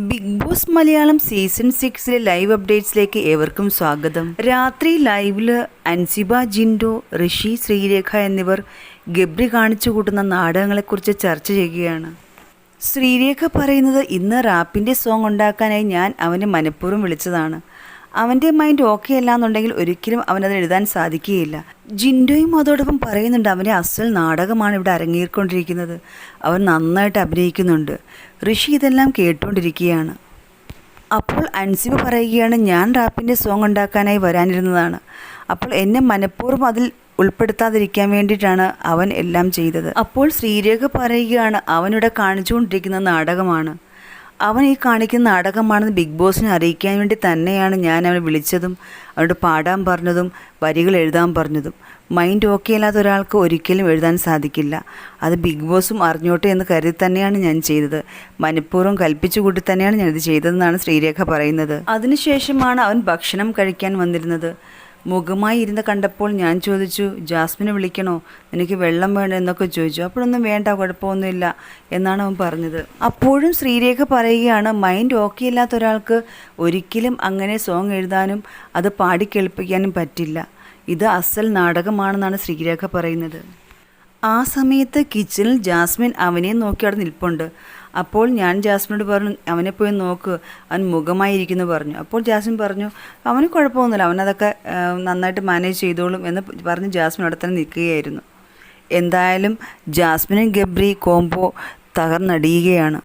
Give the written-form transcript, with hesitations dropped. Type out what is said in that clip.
Big Boss Malayalam season 6 live അപ്ഡേറ്റ്സിലേക്ക് ഏവർക്കും സ്വാഗതം. രാത്രി ലൈവില് അൻസിബ, ജിൻഡോ, ഋഷി, ശ്രീരേഖ എന്നിവർ ഗബ്രി കാണിച്ചു കൂട്ടുന്ന നാടകങ്ങളെക്കുറിച്ച് ചർച്ച ചെയ്യുകയാണ്. ശ്രീരേഖ പറയുന്നത്, ഇന്ന് റാപ്പിൻ്റെ സോങ് ഉണ്ടാക്കാനായി ഞാൻ അവനെ മനഃപൂർവ്വം വിളിച്ചതാണ്. അവൻ്റെ മൈൻഡ് ഓക്കെ അല്ല എന്നുണ്ടെങ്കിൽ ഒരിക്കലും അവനത് എഴുതാൻ സാധിക്കുകയില്ല. ജിൻഡോയും അതോടൊപ്പം പറയുന്നുണ്ട്, അവൻ്റെ അസൽ നാടകമാണ് ഇവിടെ അരങ്ങേറിക്കൊണ്ടിരിക്കുന്നത്, അവൻ നന്നായിട്ട് അഭിനയിക്കുന്നുണ്ട്. ഋഷി ഇതെല്ലാം കേട്ടുകൊണ്ടിരിക്കുകയാണ്. അപ്പോൾ അൻസിബ പറയുകയാണ്, ഞാൻ റാപ്പിൻ്റെ സോങ് ഉണ്ടാക്കാനായി വരാനിരുന്നതാണ്. അപ്പോൾ എന്നെ മനഃപൂർവ്വം അതിൽ ഉൾപ്പെടുത്താതിരിക്കാൻ വേണ്ടിയിട്ടാണ് അവൻ എല്ലാം ചെയ്തത്. അപ്പോൾ ശ്രീരേഖ പറയുകയാണ്, അവനിവിടെ കാണിച്ചുകൊണ്ടിരിക്കുന്ന നാടകമാണ്, അവൻ ഈ കാണിക്കുന്ന നാടകമാണെന്ന് ബിഗ് ബോസിനെ അറിയിക്കാൻ വേണ്ടി തന്നെയാണ് ഞാൻ അവനെ വിളിച്ചതും അവനോട് പാടാൻ പറഞ്ഞതും വരികൾ എഴുതാൻ പറഞ്ഞതും. മൈൻഡ് ഓക്കെ അല്ലാത്ത ഒരാൾക്ക് ഒരിക്കലും എഴുതാൻ സാധിക്കില്ല. അത് ബിഗ് ബോസും അറിഞ്ഞോട്ടെ എന്ന് കരുതി തന്നെയാണ് ഞാൻ ചെയ്തത്. മനഃപൂർവ്വം കൽപ്പിച്ചു കൂട്ടി തന്നെയാണ് ഞാനിത് ചെയ്തതെന്നാണ് ശ്രീരേഖ പറയുന്നത്. അതിനുശേഷമാണ് അവൻ ഭക്ഷണം കഴിക്കാൻ വന്നിരുന്നത്. മുഖമായി ഇരുന്ന് കണ്ടപ്പോൾ ഞാൻ ചോദിച്ചു, ജാസ്മിനെ വിളിക്കണോ, നിനക്ക് വെള്ളം വേണം എന്നൊക്കെ ചോദിച്ചു. അപ്പോഴൊന്നും വേണ്ട, കുഴപ്പമൊന്നുമില്ല എന്നാണ് അവൻ പറഞ്ഞത്. അപ്പോഴും ശ്രീരേഖ പറയുകയാണ്, മൈൻഡ് ഓക്കെ ഇല്ലാത്ത ഒരാൾക്ക് ഒരിക്കലും അങ്ങനെ സോങ് എഴുതാനും അത് പാടി കേൾപ്പിക്കാനും പറ്റില്ല. ഇത് അസൽ നാടകമാണെന്നാണ് ശ്രീരേഖ പറയുന്നത്. ആ സമയത്ത് കിച്ചണിൽ ജാസ്മിൻ അവനെ നോക്കി അവിടെ നിൽപ്പുണ്ട്. അപ്പോൾ ഞാൻ ജാസ്മിനോട് പറഞ്ഞു, അവനെ പോയി നോക്ക്, അവൻ മുഖമായിരിക്കുന്നു പറഞ്ഞു. അപ്പോൾ ജാസ്മിൻ പറഞ്ഞു, അവന് കുഴപ്പമൊന്നുമില്ല, അവനതൊക്കെ നന്നായിട്ട് മാനേജ് ചെയ്തോളും എന്ന് പറഞ്ഞ് ജാസ്മിൻ അവിടെ തന്നെ നിൽക്കുകയായിരുന്നു. എന്തായാലും ജാസ്മിനും ഗബ്രി കോംബോ തകർന്നടിയുകയാണ്.